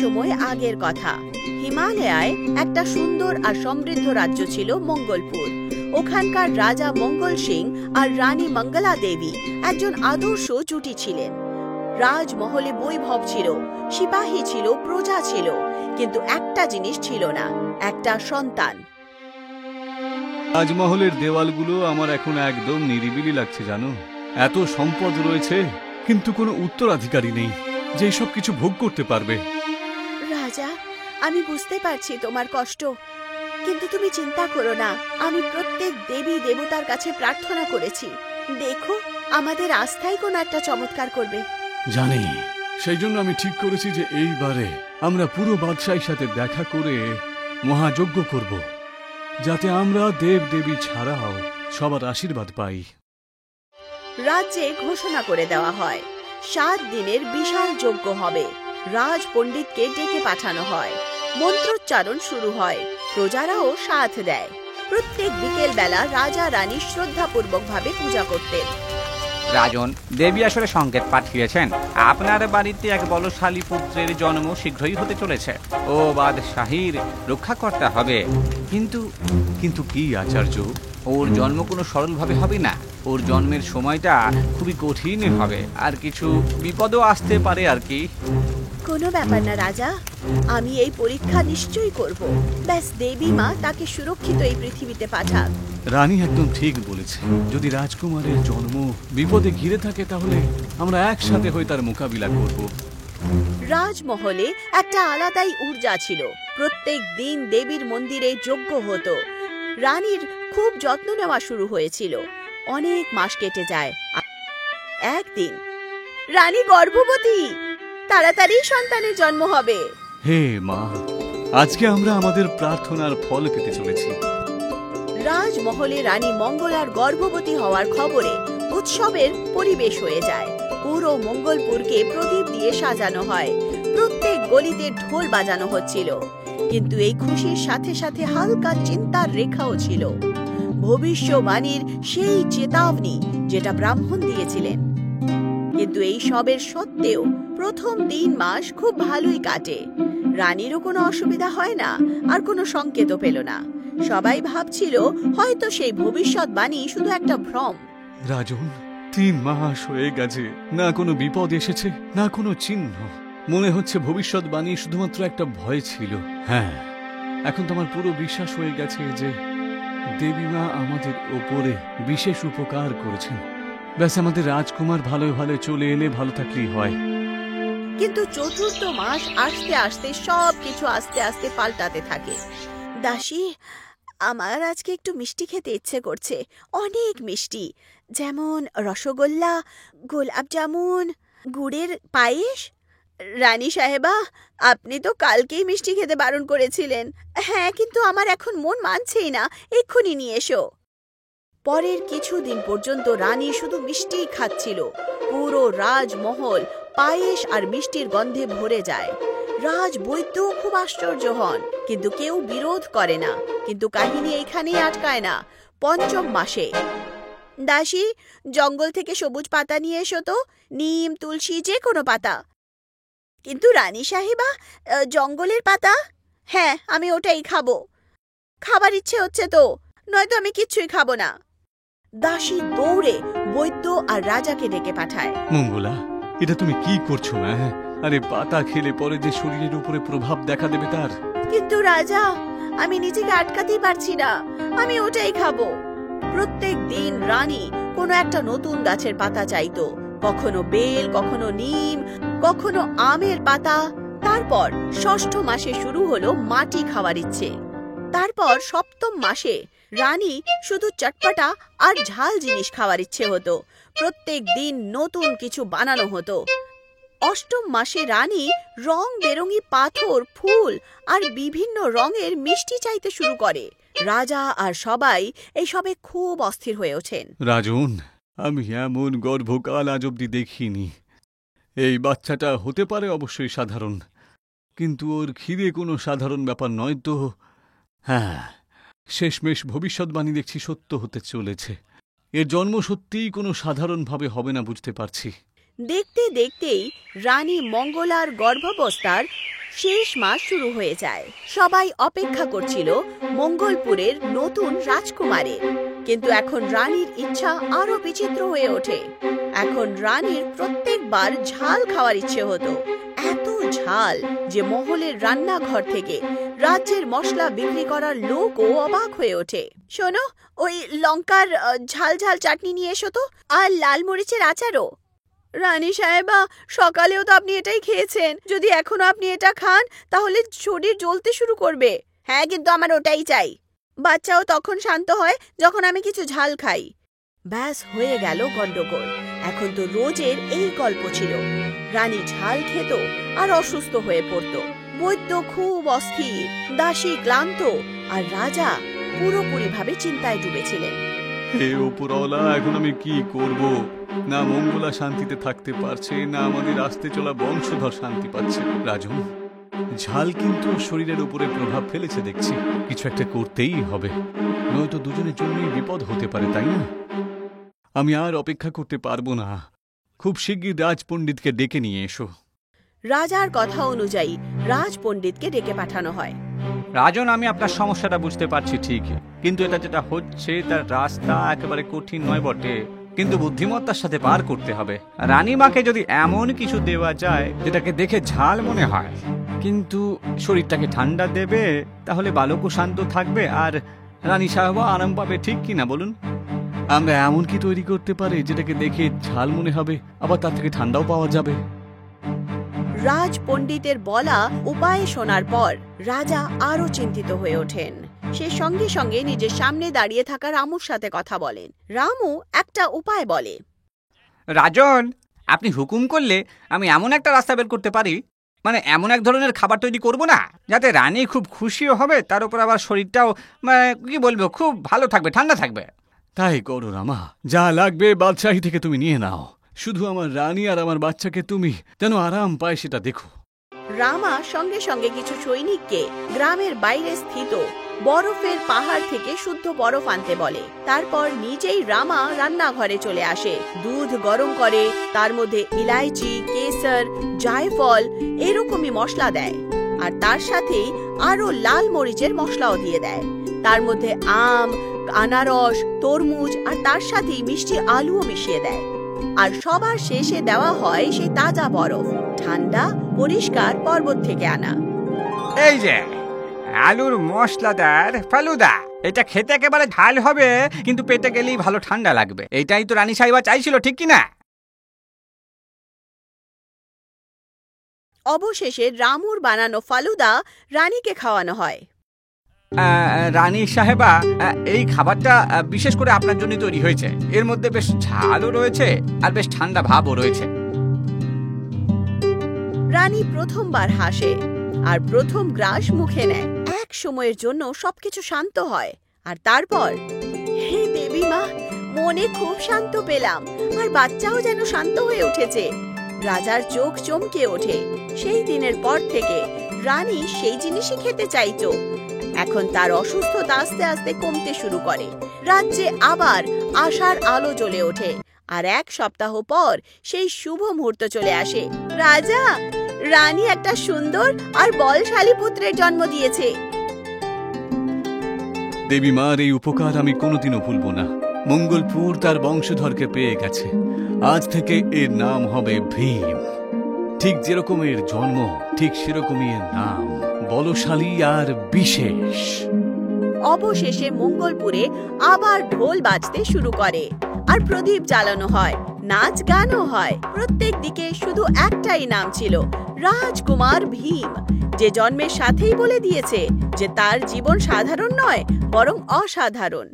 সময় আগের কথা। হিমালয়ায় একটা সুন্দর আর সমৃদ্ধ রাজ্য ছিল মঙ্গলপুর। ওখানকার রাজা মঙ্গল সিং আর রানী মঙ্গলা দেবী একজন আদর্শ জুটি ছিলেন। রাজমহলে বৈভব ছিল, সিপাহী ছিল, প্রজা ছিল, কিন্তু একটা জিনিস ছিল না, একটা সন্তান। রাজমহলের দেওয়ালগুলো আমার এখন একদম নিরিবিলি লাগছে জানো। এত সম্পদ রয়েছে কিন্তু কোনো উত্তরাধিকারী নেই যে সব কিছু ভোগ করতে পারবে। রাজা, আমি বুঝতে পারছি তোমার কষ্ট, কিন্তু তুমি চিন্তা করো না। আমি প্রত্যেক দেবী দেবতার কাছে প্রার্থনা করেছি, দেখো আমাদের আস্থায় কোনো একটা চমৎকার করবে। জানি, সেই জন্য আমি ঠিক করেছি যে এইবারে আমরা পুরো বাদশাহীর সাথে দেখা করে মহাযজ্ঞ করব, যাতে আমরা দেব দেবী ছাড়াও সবার আশীর্বাদ পাই। রাজ্যে ঘোষণা করে দেওয়া হয় 7 দিনের বিশাল যজ্ঞ হবে। রাজ পণ্ডিতকে ডেকে পাঠানো হয়, মন্ত্রোচ্চারণ শুরু হয়, প্রজারাও সাথ দেয়। প্রত্যেক বিকেল বেলা রাজা রানী শ্রদ্ধাপূর্বক ভাবে পূজা করতেন। রাজন, দেবী আসলে সংকেত পাঠিয়েছেন আপনার বাড়িতে এক বলশালী পুত্রের জন্ম শীঘ্রই হতে চলেছে। ও বাদশাহীর রক্ষা করতে হবে। কিন্তু কিন্তু কি আচার্য? ওর জন্ম কোনো সরলভাবে হবে না। ওর জন্মের সময়টা খুবই কঠিন হবে, আর কিছু বিপদও আসতে পারে আর কি। কোনো ব্যাপার না রাজা, আমি এই পরীক্ষা নিশ্চয়ই করব। ব্যাস দেবী মা তাকে সুরক্ষিত এই পৃথিবীতে পাঠাক। রানী একদম ঠিক বলেছে। যদি রাজকুমারের জন্ম বিপদে ঘিরে থাকে তাহলে আমরা একসাথে হয়ে তার মোকাবিলা করব। রাজমহলে একটা আলাদাই ঊর্জা ছিল। প্রত্যেক দিন দেবীর মন্দিরে যজ্ঞ হতো। রানীর খুব যত্ন নেওয়া শুরু হয়েছিল। অনেক মাস কেটে যায়। একদিন রানী গর্ভবতী, তাড়াতাড়ি সন্তানের জন্ম হবে। হে মা, আজকে আমরা আমাদের প্রার্থনার ফল পেতে চলেছি। রাজমহলে রানী মঙ্গলার গর্ভবতী হওয়ার খবরে উৎসবের পরিবেশ হয়ে যায়। পুরো মঙ্গলপুরকে প্রদীপ দিয়ে সাজানো হয়, প্রত্যেক গলিতে ঢোল বাজানো হচ্ছিল। কিন্তু এই খুশির সাথে সাথে হালকা চিন্তার রেখাও ছিল। ভবিষ্যবাণীর সেই চেতাবনী যেটা ব্রাহ্মণ দিয়েছিলেন। কিন্তু এই সবের সত্ত্বেও প্রথম 3 মাস খুব ভালোই কাটে। রানীরও কোনো অসুবিধা হয় না, আর কোনো সংকেতও পেল না। সবাই ভাবছিল হয়তো সেই ভবিষ্যৎবাণী শুধু একটা ভ্রম। রাজন, 3 মাস হয়ে গেছে, না কোনো বিপদ এসেছে, না কোনো চিহ্ন। মনে হচ্ছে ভবিষ্যৎবাণী শুধুমাত্র একটা ভয় ছিল। হ্যাঁ, এখন তো আমার পুরো বিশ্বাস হয়ে গেছে যে দেবীমা আমাদের ওপরে বিশেষ উপকার করেছেন। ব্যাস আমাদের রাজকুমার ভালো ভালো চলে এলে ভালো থাকলেই হয়। কিন্তু 4র্থ মাস আসতে আসতে সবকিছু আস্তে আস্তে পাল্টাতে থাকে। দাসী, আমার আজকে একটু মিষ্টি খেতে ইচ্ছে করছে, অনেক মিষ্টি, যেমন রসগোল্লা, গোলাপ জামুন, গুড়ের পায়েস। রানী সাহেবা, আপনি তো কালকেই মিষ্টি খেতে বারণ করেছিলেন। হ্যাঁ, কিন্তু আমার এখন মন মানছেই না, এক্ষুনি নিয়ে এসো। পরের কিছুদিন পর্যন্ত রানী শুধু মিষ্টিই খাচ্ছিল। পুরো রাজমহল পায়েস আর মিষ্টির গন্ধে ভরে যায়। রাজবৈদ্য খুব আশ্চর্য হন, কিন্তু কেউ বিরোধ করে না। কিন্তু কাহিনী এখানেই আটকায় না। 5ম মাসে, দাসী, জঙ্গল থেকে সবুজ পাতা নিয়ে এসো তো, নিম, তুলসী, যে কোনো পাতা। কিন্তু রানী সাহেবা, জঙ্গলের পাতা? হ্যাঁ, আমি ওটাই খাবো। খাবার ইচ্ছে হচ্ছে তো, নয়তো আমি কিচ্ছুই খাবো না। দাসী দৌড়ে বৈদ্য আর রাজাকে ডেকে পাঠায়। মঙ্গলা, এটা তুমি কি করছো? আরে পাতা খেলে পরে যে শরীরের উপরে প্রভাব দেখা দেবে তার। কিন্তু রাজা, আমি নিজেকে আটকাতেই পারছি না, আমি ওটাই খাবো। প্রত্যেক দিন রানী কোনো একটা নতুন গাছের পাতা চাইতো, কখনো বেল, কখনো নিম, কখনো আমের পাতা। তারপর 6ষ্ঠ মাসে শুরু হলো মাটি খাওয়ার ইচ্ছে। তারপর 7ম মাসে রানী শুধু চটপটা আর ঝাল জিনিস খাওয়ার ইচ্ছে হতো। প্রত্যেক দিন নতুন কিছু বানানো হতো। 8ম মাসে রানী রং বেরঙি পাথর, ফুল আর বিভিন্ন রঙের মিষ্টি চাইতে শুরু করে। রাজা আর সবাই এইসবে খুব অস্থির হয়ে ওঠেন। রাজন, আমি এমন গর্ভকাল আজ অব্দি দেখিনি। এই বাচ্চাটা হতে পারে অবশ্যই সাধারণ, কিন্তু ওর খিদে কোনো সাধারণ ব্যাপার নয় তো। হ্যাঁ, শেষমেশ ভবিষ্যৎবাণী দেখছি সত্য হতে চলেছে। এর জন্ম সত্যিই কোনো সাধারণভাবে হবে না, বুঝতে পারছি। দেখতে দেখতেই রানী মঙ্গলার গর্ভাবস্থার শেষ মাস শুরু হয়ে যায়। সবাই অপেক্ষা করছিল মঙ্গলপুরের নতুন রাজকুমারের, কিন্তু এখন রানীর ইচ্ছা আরো বিচিত্র হয়ে ওঠে। এখন রানীর প্রত্যেকবার ঝাল খাওয়ার ইচ্ছে হতো, এত ঝাল যে মহলের রান্নাঘর থেকে রাজ্যের মশলা বিক্রি করার লোকও অবাক হয়ে ওঠে। শোনো, ওই লঙ্কার ঝাল ঝাল চাটনি নিয়ে এসো তো, আর লাল মরিচের আচারও। রানী সাহেবা, সকালেও তো আপনি এটাই খেয়েছেন, যদি এখনো আপনি এটা খান তাহলে শরীর জ্বলতে শুরু করবে। হ্যাঁ, কিন্তু আমার ওটাই চাই। বাচ্চাও তখন শান্ত হয় যখন আমি কিছু ঝাল খাই। ব্যাস, হয়ে গেল গন্ডগোল। এখন তো রোজের এই গল্প ছিল। রানী ঝাল খেত আর অসুস্থ হয়ে পড়ত, বৈদ্য খুব অস্থির, দাসী ক্লান্ত, আর রাজা পুরোপুরিভাবে চিন্তায় ডুবেছিলেন। হে উপরওয়ালা, এখন আমি কি করব? না মঙ্গলা শান্তিতে থাকতে পারছে, না আমাদের আসতে চলা বংশধর শান্তি পাচ্ছে। রাজন, ঝাল কিন্তু শরীরের উপরে প্রভাব ফেলেছে দেখছি। কিছু একটা করতেই হবে, নয়তো দুজনের জন্যই বিপদ হতে পারে, তাই না? আমি আর অপেক্ষা করতে পারবো না। খুব শিগগির রাজ পণ্ডিতকে ডেকে নিয়ে এসো। রাজার কথা অনুযায়ী রাজ পণ্ডিতকে ডেকে পাঠানো হয়। রাজন, আমি আপনার সমস্যাটা বুঝতে পারছি ঠিক, কিন্তু এটা যেটা হচ্ছে তার রাস্তা একেবারে কঠিন নয় বটে, কিন্তু বুদ্ধিমত্তার সাথে পার করতে হবে। রানীমাকে যদি এমন কিছু দেওয়া যায় যেটাকে দেখে ঝাল মনে হয় কিন্তু শরীরটাকে ঠান্ডা দেবে, তাহলে বালকও শান্ত থাকবে আর রানী সাহেবও আরাম পাবে, ঠিক কিনা বলুন? আমরা এমন কি তৈরি করতে পারি যেটাকে দেখে ঝাল মনে হবে, আবার তার থেকে ঠান্ডাও পাওয়া যাবে? রাজ পণ্ডিতের বলা উপায় শোনার পর রাজা আরো চিন্তিত হয়ে ওঠেন। সে সঙ্গে সঙ্গে নিজের সামনে দাঁড়িয়ে থাকা রামুর সাথে কথা বলেন। রামু একটা উপায় বলে। রাজন, আপনি হুকুম করলে আমি এমন একটা রাস্তা বের করতে পারি, মানে এমন এক ধরনের খাবার তৈরি করব না যাতে রানী খুব খুশিও হবে, তার উপর আবার শরীরটাও কি বলবো খুব ভালো থাকবে, ঠান্ডা থাকবে। তাই করো রামা, যা লাগবে বাদশাহী থেকে তুমি নিয়ে নাও। শুধু আমার রানী আর আমার বাচ্চাকে তুমি যেন আরাম পায় সেটা দেখো। রামা সঙ্গে সঙ্গে কিছু সৈনিককে গ্রামের বাইরে স্থিত বরফের পাহাড় থেকে শুদ্ধ বরফ আনতে বলে। তারপর নিজেই রামা রান্নাঘরে চলে আসে, দুধ গরম করে, তার মধ্যে ইলাইচি, কেসর, জায়ফল এরকমই মশলা দেয়, আর তার সাথেই আরো লাল মরিচের মশলাও দিয়ে দেয়। তার মধ্যে আম, আনারস, তরমুজ আর তার সাথেই মিষ্টি আলুও মিশিয়ে দেয়। আর সবার শেষে দেওয়া হয় সেই তাজা বরফ, ঠান্ডা পরিষ্কার পর্বত থেকে আনা। এই যে আলুর মশলাদার ফালুদা, এটা খেতে একেবারে ঝাল হবে কিন্তু পেটে গেলেই ভালো ঠান্ডা লাগবে। এটাই তো রানী সাহেবা চাইছিল, ঠিক কিনা? অবশেষে রামুর বানানো ফালুদা রানীকে খাওয়ানো হয়। রানী সাহেবা, এই খাবারটা বিশেষ করে আপনার জন্য তৈরি হয়েছে। এর মধ্যে বেশ ঝালও রয়েছে আর বেশ ঠান্ডা ভাবও রয়েছে। রানী প্রথমবার হাসে আর প্রথম গ্রাস মুখে নেয়। এক সময়ের জন্য সবকিছু শান্ত হয়, আর তারপর, হে দেবী মা, মনে খুব শান্ত পেলাম, আর বাচ্চাও যেন শান্ত হয়ে উঠেছে। রাজার চোখ চমকে ওঠে। সেই দিনের পর থেকে রানী সেই জিনিসই খেতে চাইতো। এখন তার অসুস্থতা আস্তে আস্তে কমতে শুরু করে। রাজ্যে আবার আশার আলো জ্বলে ওঠে, আর এক সপ্তাহ পর সেই শুভ মুহূর্ত চলে আসে। রাজা, রানী একটা সুন্দর আর বলশালী পুত্রের জন্ম দিয়েছে। দেবী মার এই উপকার আমি কোনোদিনও ভুলব না। মঙ্গলপুর তার বংশধরকে পেয়ে গেছে। আজ থেকে এর নাম হবে ভীম। ঠিক যেরকম এর জন্ম, ঠিক সেরকমই এর নাম, বলশালী আর বিশেষ। অবশেষে মঙ্গলপুরে আবার ঢোল বাজতে শুরু করে, আর প্রদীপ জ্বালানো হয়, নাচ গানও হয়। প্রত্যেক দিকে শুধু একটাই নাম ছিল, রাজকুমার ভীম, যে জন্মের সাথেই বলে দিয়েছে যে তার জীবন সাধারণ নয়, বরং অসাধারণ।